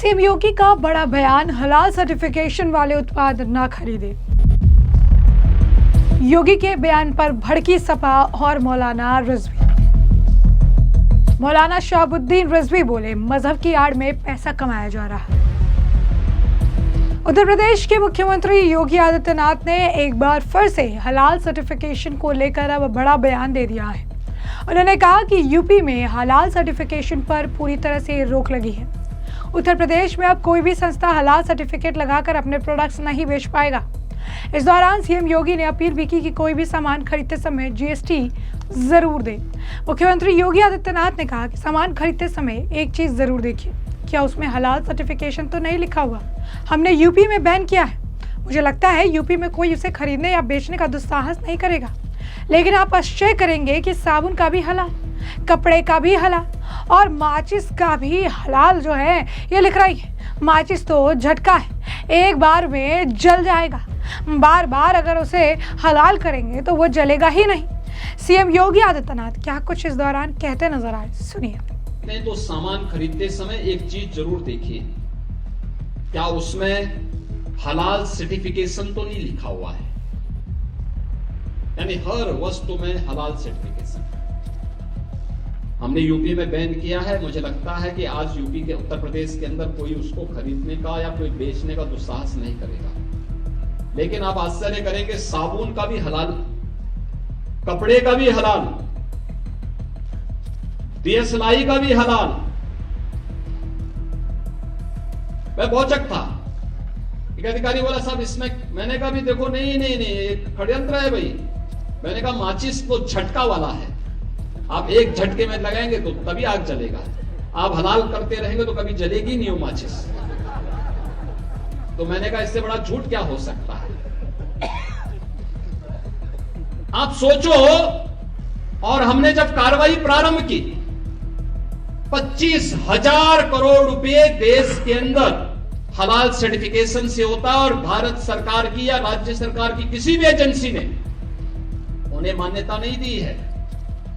CM योगी का बड़ा बयान, हलाल सर्टिफिकेशन वाले उत्पाद न खरीदे। योगी के बयान पर भड़की सपा और मौलाना रिजवी। मौलाना शहाबुद्दीन रिजवी बोले, मजहब की आड़ में पैसा कमाया जा रहा है। उत्तर प्रदेश के मुख्यमंत्री योगी आदित्यनाथ ने एक बार फिर से हलाल सर्टिफिकेशन को लेकर अब बड़ा बयान दे दिया है। उन्होंने कहा कि यूपी में हलाल सर्टिफिकेशन पर पूरी तरह से रोक लगी है। उत्तर प्रदेश में अब कोई भी संस्था हलाल सर्टिफिकेट लगाकर अपने प्रोडक्ट्स नहीं बेच पाएगा। इस दौरान सीएम योगी ने अपील भी की कि कोई भी सामान खरीदते समय जीएसटी जरूर दे। मुख्यमंत्री योगी आदित्यनाथ ने कहा कि सामान खरीदते समय एक चीज जरूर देखिए, क्या उसमें हलाल सर्टिफिकेशन तो नहीं लिखा हुआ। हमने यूपी में बैन किया है। मुझे लगता है यूपी में कोई उसे खरीदने या बेचने का दुस्साहस नहीं करेगा, लेकिन आप आश्चर्य करेंगे कि साबुन का भी हलाल, कपड़े का भी हलाल और माचिस का भी हलाल जो है ये लिख रही है। माचिस तो झटका है, एक बार में जल जाएगा। बार बार अगर उसे हलाल करेंगे तो वो जलेगा ही नहीं। सीएम योगी आदित्यनाथ क्या कुछ इस दौरान कहते नजर आए, सुनिए। नहीं तो सामान खरीदते समय एक चीज जरूर देखिए, क्या उसमें हलाल सर्टिफिकेशन तो नहीं लिखा हुआ है। यानी हर वस्तु में हलाल सर्टिफिकेशन। हमने यूपी में बैन किया है। मुझे लगता है कि आज यूपी के, उत्तर प्रदेश के अंदर कोई उसको खरीदने का या कोई बेचने का दुस्साहस नहीं करेगा। लेकिन आप आश्चर्य करेंगे, साबुन का भी हलाल, कपड़े का भी हलाल, दियसलाई का भी हलाल। मैं भौचक था। एक अधिकारी बोला, साहब इसमें, मैंने कहा भी देखो नहीं नहीं नहीं, एक षड्यंत्र है भाई। मैंने कहा माचिस तो झटका वाला है, आप एक झटके में लगाएंगे तो तभी आग जलेगा। आप हलाल करते रहेंगे तो कभी जलेगी नहीं वो माचिस। तो मैंने कहा इससे बड़ा झूठ क्या हो सकता है। आप सोचो, और हमने जब कार्रवाई प्रारंभ की, 25,000 करोड़ रुपए देश के अंदर हलाल सर्टिफिकेशन से होता है और भारत सरकार की या राज्य सरकार की किसी भी एजेंसी ने उन्हें मान्यता नहीं दी है।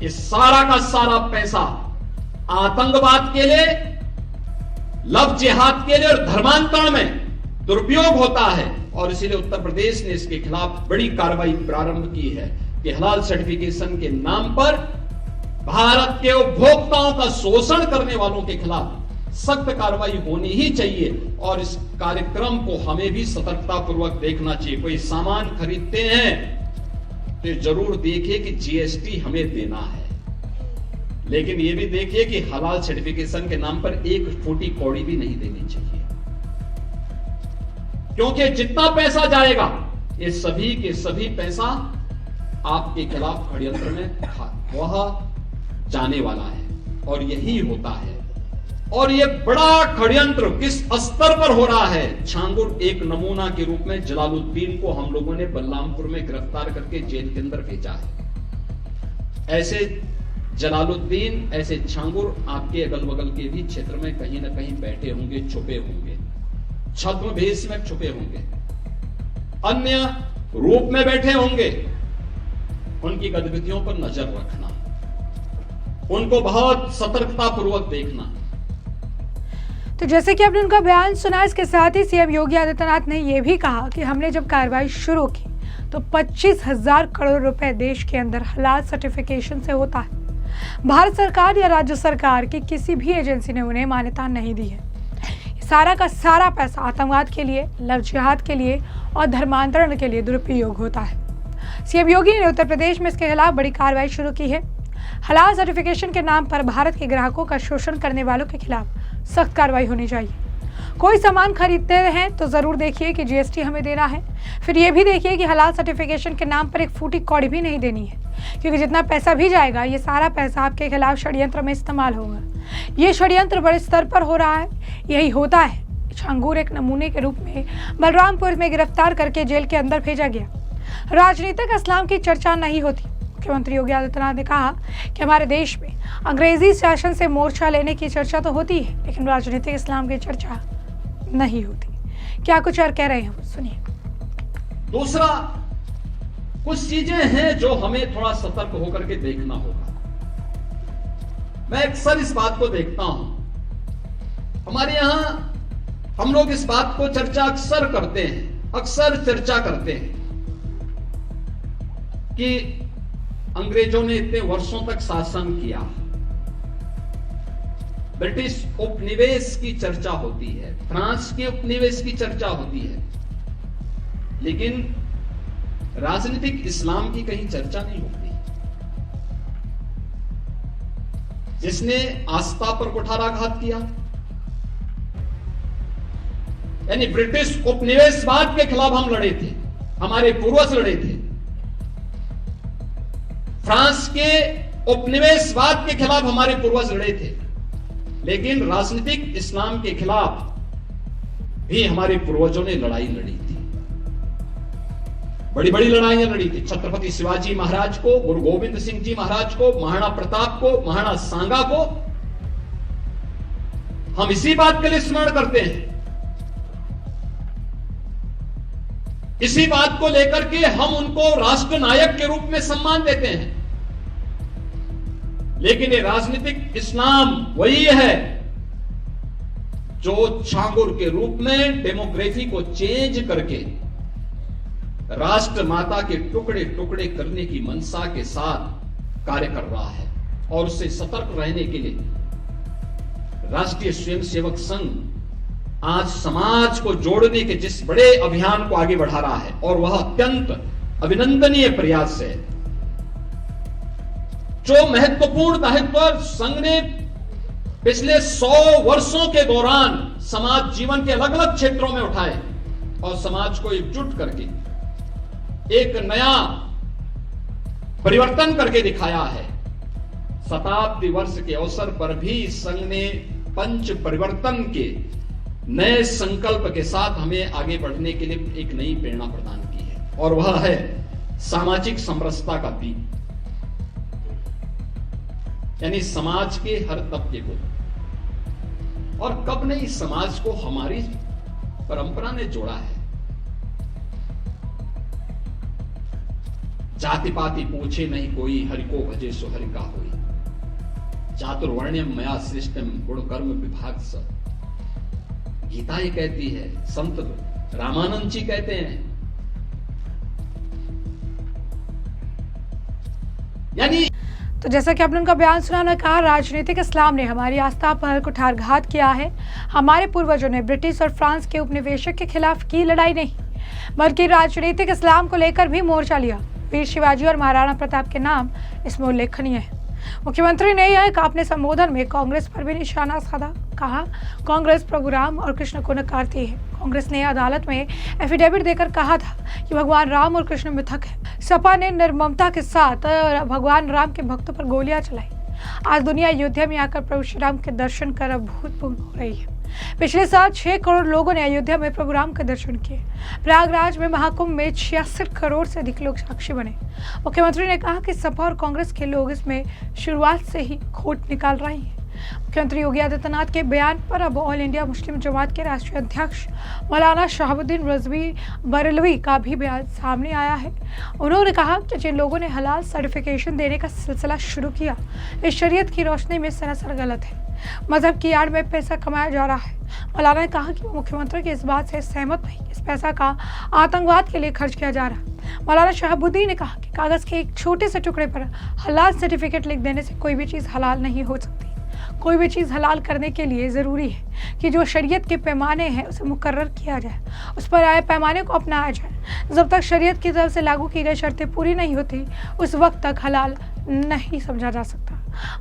ये सारा का सारा पैसा आतंकवाद के लिए, लव जिहाद के लिए और धर्मांतरण में दुरुपयोग होता है। और इसीलिए उत्तर प्रदेश ने इसके खिलाफ बड़ी कार्रवाई प्रारंभ की है कि हलाल सर्टिफिकेशन के नाम पर भारत के उपभोक्ताओं का शोषण करने वालों के खिलाफ सख्त कार्रवाई होनी ही चाहिए। और इस कार्यक्रम को हमें भी सतर्कतापूर्वक देखना चाहिए। कोई सामान खरीदते हैं तो जरूर देखिए कि जीएसटी हमें देना है, लेकिन यह भी देखिए कि हलाल सर्टिफिकेशन के नाम पर एक फूटी कौड़ी भी नहीं देनी चाहिए, क्योंकि जितना पैसा जाएगा ये सभी के सभी पैसा आपके खिलाफ षड्यंत्र में वह जाने वाला है। और यही होता है। और ये बड़ा षड्यंत्र किस स्तर पर हो रहा है। छांगुर एक नमूना के रूप में जलालुद्दीन को हम लोगों ने बलरामपुर में गिरफ्तार करके जेल के अंदर भेजा है। ऐसे जलालुद्दीन, ऐसे छांगुर आपके अगल बगल के भी क्षेत्र में कहीं ना कहीं बैठे होंगे, छुपे होंगे, छद्म भेष में छुपे होंगे, अन्य रूप में बैठे होंगे। उनकी गतिविधियों पर नजर रखना, उनको बहुत सतर्कतापूर्वक देखना। तो जैसे कि आपने उनका बयान सुना, इसके साथ ही सीएम योगी आदित्यनाथ ने यह भी कहा कि हमने जब कार्रवाई शुरू की तो 25,000 करोड़ रुपए देश के अंदर हलाल सर्टिफिकेशन से होता है। भारत सरकार या राज्य सरकार की किसी भी एजेंसी ने उन्हें मान्यता नहीं दी है। सारा का सारा पैसा आतंकवाद के लिए, लव जिहाद के लिए और धर्मांतरण के लिए दुरुपयोग होता है। सीएम योगी ने उत्तर प्रदेश में इसके खिलाफ बड़ी कार्रवाई शुरू की है। हलाल सर्टिफिकेशन के नाम पर भारत के ग्राहकों का शोषण करने वालों के खिलाफ सख्त कार्रवाई होनी चाहिए। कोई सामान खरीदते हैं तो जरूर देखिए कि जीएसटी हमें देना है। फिर ये भी देखिए कि हलाल सर्टिफिकेशन के नाम पर एक फूटी कौड़ी भी नहीं देनी है, क्योंकि जितना पैसा भी जाएगा ये सारा पैसा आपके खिलाफ षड्यंत्र में इस्तेमाल होगा। ये षड्यंत्र बड़े स्तर पर हो रहा है, यही होता है। छांगुर एक नमूने के रूप में बलरामपुर में गिरफ्तार करके जेल के अंदर भेजा गया। राजनीतिक इस्लाम की चर्चा नहीं होती। मुख्यमंत्री योगी आदित्यनाथ ने कहा कि हमारे देश में अंग्रेजी शासन से मोर्चा लेने की चर्चा तो होती है, लेकिन राजनीतिक इस्लाम की चर्चा नहीं होती। क्या कुछ और कह रहे हैं, सुनिए। दूसरा, कुछ चीजें हैं जो हमें थोड़ा सतर्क होकर के देखना होगा। मैं अक्सर इस बात को देखता हूं, हमारे यहां हम लोग इस बात को अक्सर चर्चा करते हैं कि अंग्रेजों ने इतने वर्षों तक शासन किया, ब्रिटिश उपनिवेश की चर्चा होती है, फ्रांस के उपनिवेश की चर्चा होती है, लेकिन राजनीतिक इस्लाम की कहीं चर्चा नहीं होती। जिसने आस्था पर कुठाराघात किया, यानी ब्रिटिश उपनिवेशवाद के खिलाफ हम लड़े थे, हमारे पूर्वज लड़े थे। फ्रांस के उपनिवेशवाद के खिलाफ हमारे पूर्वज लड़े थे, लेकिन राजनीतिक इस्लाम के खिलाफ भी हमारे पूर्वजों ने लड़ाई लड़ी थी, बड़ी बड़ी लड़ाइयां लड़ी थी। छत्रपति शिवाजी महाराज को, गुरु गोविंद सिंह जी महाराज को, महाराणा प्रताप को, महाराणा सांगा को हम इसी बात के लिए स्मरण करते हैं, इसी बात को लेकर के हम उनको राष्ट्र नायक के रूप में सम्मान देते हैं। लेकिन ये राजनीतिक इस्लाम वही है जो छांगुर के रूप में डेमोग्राफी को चेंज करके राष्ट्र माता के टुकड़े टुकड़े करने की मंशा के साथ कार्य कर रहा है। और उससे सतर्क रहने के लिए राष्ट्रीय स्वयंसेवक संघ आज समाज को जोड़ने के जिस बड़े अभियान को आगे बढ़ा रहा है, और वह अत्यंत अभिनंदनीय प्रयास है। जो महत्वपूर्ण दायित्व संघ ने पिछले 100 वर्षों के दौरान समाज जीवन के अलग अलग क्षेत्रों में उठाए और समाज को एकजुट करके एक नया परिवर्तन करके दिखाया है। शताब्दी वर्ष के अवसर पर भी संघ ने पंच परिवर्तन के नए संकल्प के साथ हमें आगे बढ़ने के लिए एक नई प्रेरणा प्रदान की है, और वह है सामाजिक समरसता का दीप, यानी समाज के हर तबके को, और कब नहीं समाज को हमारी परंपरा ने जोड़ा है। जाति पाति पूछे नहीं कोई, हरि को भजे सो हरि का होई, चातुर्वर्ण्यम मया सृष्टम गुण कर्म विभाग स। गीता ये कहती है, संत रामानंद जी कहते हैं, यानी तो जैसा कि आपने उनका बयान सुना, उन्होंने कहा राजनीतिक इस्लाम ने हमारी आस्था पर कुठारघात किया है। हमारे पूर्वजों ने ब्रिटिश और फ्रांस के उपनिवेशक के खिलाफ की लड़ाई नहीं, बल्कि राजनीतिक इस्लाम को लेकर भी मोर्चा लिया। वीर शिवाजी और महाराणा प्रताप के नाम इसमें उल्लेखनीय है। मुख्यमंत्री ने यह अपने संबोधन में कांग्रेस पर भी निशाना साधा। कहा, कांग्रेस प्रभु राम और कृष्ण को नकारती है। कांग्रेस ने अदालत में एफिडेविट देकर कहा था कि भगवान राम और कृष्ण मिथक है। सपा ने निर्ममता के साथ भगवान राम के भक्तों पर गोलियां चलाई। आज दुनिया अयोध्या में आकर प्रभु श्री राम के दर्शन कर अभूतपूर्व हो रही है। पिछले साल 6 करोड़ लोगों ने अयोध्या में प्रभु राम के दर्शन किए। प्रयागराज में महाकुंभ में 66 करोड़ से अधिक लोग साक्षी बने। मुख्यमंत्री ने कहा कि सपा और कांग्रेस के लोग इसमें शुरुआत से ही खोट निकाल रहे हैं। मुख्यमंत्री योगी आदित्यनाथ के बयान पर अब ऑल इंडिया मुस्लिम जमात के राष्ट्रीय अध्यक्ष मौलाना शहाबुद्दीन रिजवी बरेलवी का भी बयान सामने आया है। उन्होंने कहा कि जिन लोगों ने हलाल सर्टिफिकेशन देने का सिलसिला शुरू किया, इस शरीयत की रोशनी में सरासर गलत है। मजहब की आड़ में पैसा कमाया जा रहा है। मौलाना ने कहा कि मुख्यमंत्री की इस बात से सहमत नहीं, इस पैसा का आतंकवाद के लिए खर्च किया जा रहा है। मौलाना शहाबुद्दीन ने कहा कि कागज के एक छोटे से टुकड़े पर हलाल सर्टिफिकेट लिख देने से कोई भी चीज़ हलाल नहीं हो सकती। कोई भी चीज़ हलाल करने के लिए ज़रूरी है कि जो शरीयत के पैमाने हैं उसे मुकर्रर किया जाए, उस पर आए पैमाने को अपनाया जाए। जब तक शरीयत की तरफ से लागू की गई शर्तें पूरी नहीं होती, उस वक्त तक हलाल नहीं समझा जा सकता।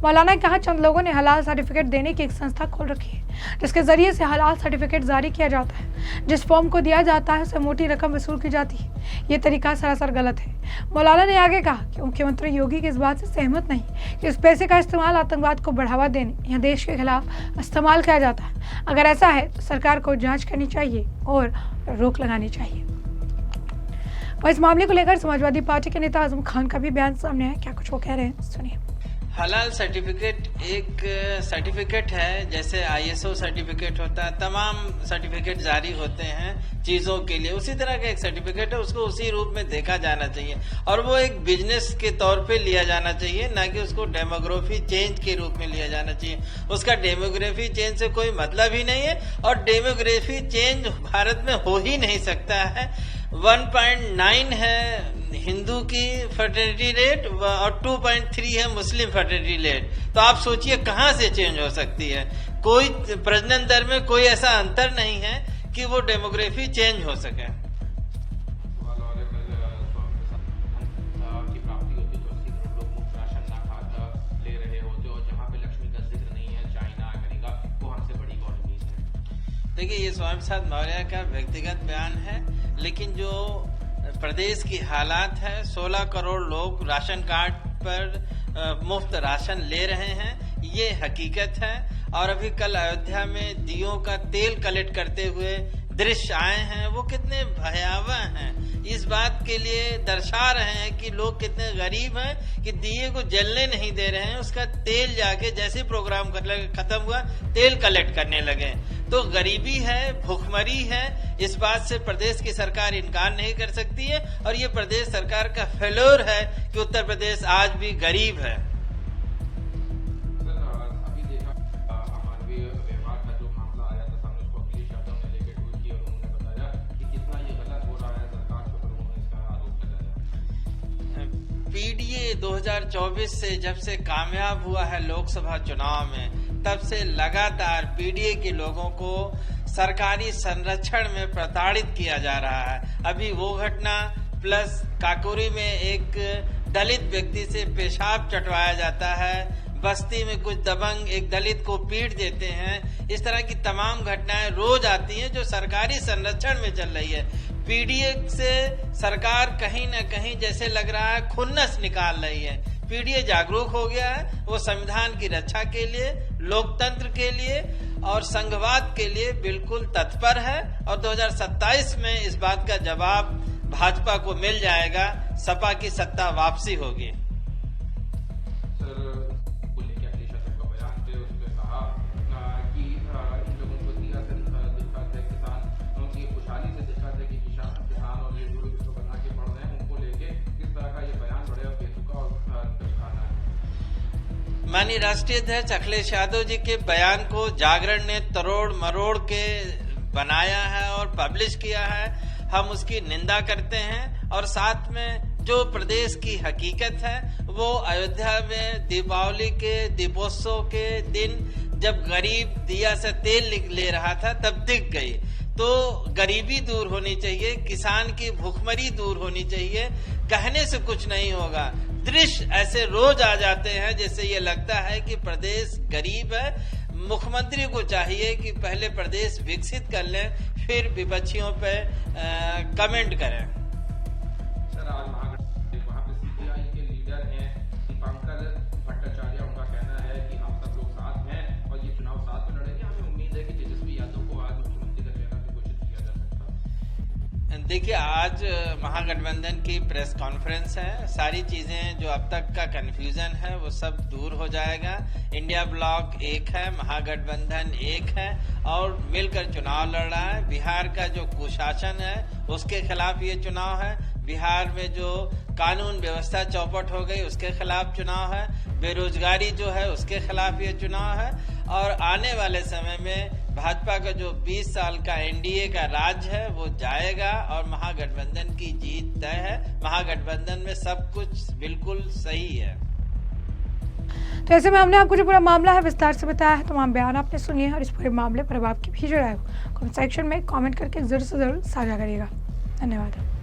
मौलाना ने कहा, चंद लोगों ने हलाल सर्टिफिकेट देने की एक संस्था खोल रखी है, जिसके जरिए से हलाल सर्टिफिकेट जारी किया जाता है। जिस फॉर्म को दिया जाता है उसे मोटी रकम वसूल की जाती है। ये तरीका सरासर गलत है। मौलाना ने आगे कहा कि मुख्यमंत्री योगी की इस बात से सहमत नहीं कि इस पैसे का इस्तेमाल आतंकवाद को बढ़ावा देने या देश के खिलाफ इस्तेमाल किया जाता है। अगर ऐसा है तो सरकार को जांच करनी चाहिए और रोक लगानी चाहिए। और इस मामले को लेकर समाजवादी पार्टी के नेता आजम खान का भी बयान सामने आया। क्या कुछ वो कह रहे हैं, सुनिए। हलाल सर्टिफिकेट एक सर्टिफिकेट है, जैसे आईएसओ सर्टिफिकेट होता है, तमाम सर्टिफिकेट जारी होते हैं चीजों के लिए, उसी तरह का एक सर्टिफिकेट है। उसको उसी रूप में देखा जाना चाहिए और वो एक बिजनेस के तौर पे लिया जाना चाहिए, ना कि उसको डेमोग्राफी चेंज के रूप में लिया जाना चाहिए। उसका डेमोग्राफी चेंज से कोई मतलब ही नहीं है और डेमोग्राफी चेंज भारत में हो ही नहीं सकता है। 1.9 है हिंदू की फर्टिलिटी रेट और 2.3 है मुस्लिम फर्टिलिटी रेट। तो आप सोचिए कहां से चेंज हो सकती है। कोई प्रजनन दर में कोई ऐसा अंतर नहीं है कि वो डेमोग्राफी चेंज हो सके। देखिए, ये स्वामी प्रसाद मौर्य का व्यक्तिगत बयान है, लेकिन जो प्रदेश की हालात है, 16 करोड़ लोग राशन कार्ड पर मुफ्त राशन ले रहे हैं, ये हकीकत है। और अभी कल अयोध्या में दियों का तेल कलेक्ट करते हुए दृश्य आए हैं, वो कितने भयावह हैं। इस बात के लिए दर्शा रहे हैं कि लोग कितने गरीब हैं कि दिए को जलने नहीं दे रहे हैं, उसका तेल जाके जैसे प्रोग्राम खत्म हुआ तेल कलेक्ट करने लगे। तो गरीबी है, भूखमरी है, इस बात से प्रदेश की सरकार इनकार नहीं कर सकती है और ये प्रदेश सरकार का फेल्योर है कि उत्तर प्रदेश आज भी गरीब है। पीडीए 2024 से जब से कामयाब हुआ है लोकसभा चुनाव में, तब से लगातार पीडीए के लोगों को सरकारी संरक्षण में प्रताड़ित किया जा रहा है। अभी वो घटना प्लस काकोरी में एक दलित व्यक्ति से पेशाब चटवाया जाता है, बस्ती में कुछ दबंग एक दलित को पीट देते हैं। इस तरह की तमाम घटनाएं रोज आती हैं जो सरकारी संरक्षण में चल रही है। पीडीए से सरकार कहीं न कहीं जैसे लग रहा है खुन्नस निकाल रही है। पीडीए जागरूक हो गया है, वो संविधान की रक्षा के लिए, लोकतंत्र के लिए और संघवाद के लिए बिल्कुल तत्पर है और 2027 में इस बात का जवाब भाजपा को मिल जाएगा, सपा की सत्ता वापसी होगी। माननीय राष्ट्रीय अध्यक्ष अखिलेश यादव जी के बयान को जागरण ने तरोड़ मरोड़ के बनाया है और पब्लिश किया है। हम उसकी निंदा करते हैं और साथ में जो प्रदेश की हकीकत है वो अयोध्या में दीपावली के दीपोत्सव के दिन जब गरीब दिया से तेल ले रहा था तब दिख गई। तो गरीबी दूर होनी चाहिए, किसान की भूखमरी दूर होनी चाहिए, कहने से कुछ नहीं होगा। दृश्य ऐसे रोज आ जाते हैं जिससे ये लगता है कि प्रदेश गरीब है। मुख्यमंत्री को चाहिए कि पहले प्रदेश विकसित कर लें, फिर विपक्षियों पे कमेंट करें। सर, आज वहाँ पे सीपीआई के लीडर हैं दीपांकर भट्टाचार्य, उनका कहना है कि हम सब लोग साथ हैं और ये चुनाव साथ में लड़ेंगे। हमें उम्मीद है कि तेजस्वी यादव को आज मुख्यमंत्री का चेहरा भी घोषित किया जा सकता है। देखिए, आज महागठबंधन की प्रेस कॉन्फ्रेंस है। सारी चीजें जो अब तक का कंफ्यूजन है वो सब दूर हो जाएगा। इंडिया ब्लॉक एक है, महागठबंधन एक है और मिलकर चुनाव लड़ रहा है। बिहार का जो कुशासन है उसके खिलाफ ये चुनाव है। बिहार में जो कानून व्यवस्था चौपट हो गई उसके खिलाफ चुनाव है। बेरोजगारी जो है उसके खिलाफ ये चुनाव है और आने वाले समय में भाजपा का जो 20 साल का एनडीए का राज है वो जाएगा और महागठबंधन की जीत तय है। महागठबंधन में सब कुछ बिल्कुल सही है। तो ऐसे में हमने आपको जो पूरा मामला है विस्तार से बताया है, तमाम बयान आपने सुनिए है और इस पूरे मामले पर अब आपकी भी जो राय हो कमेंट सेक्शन में कमेंट करके जरूर से जरूर साझा करिएगा। धन्यवाद।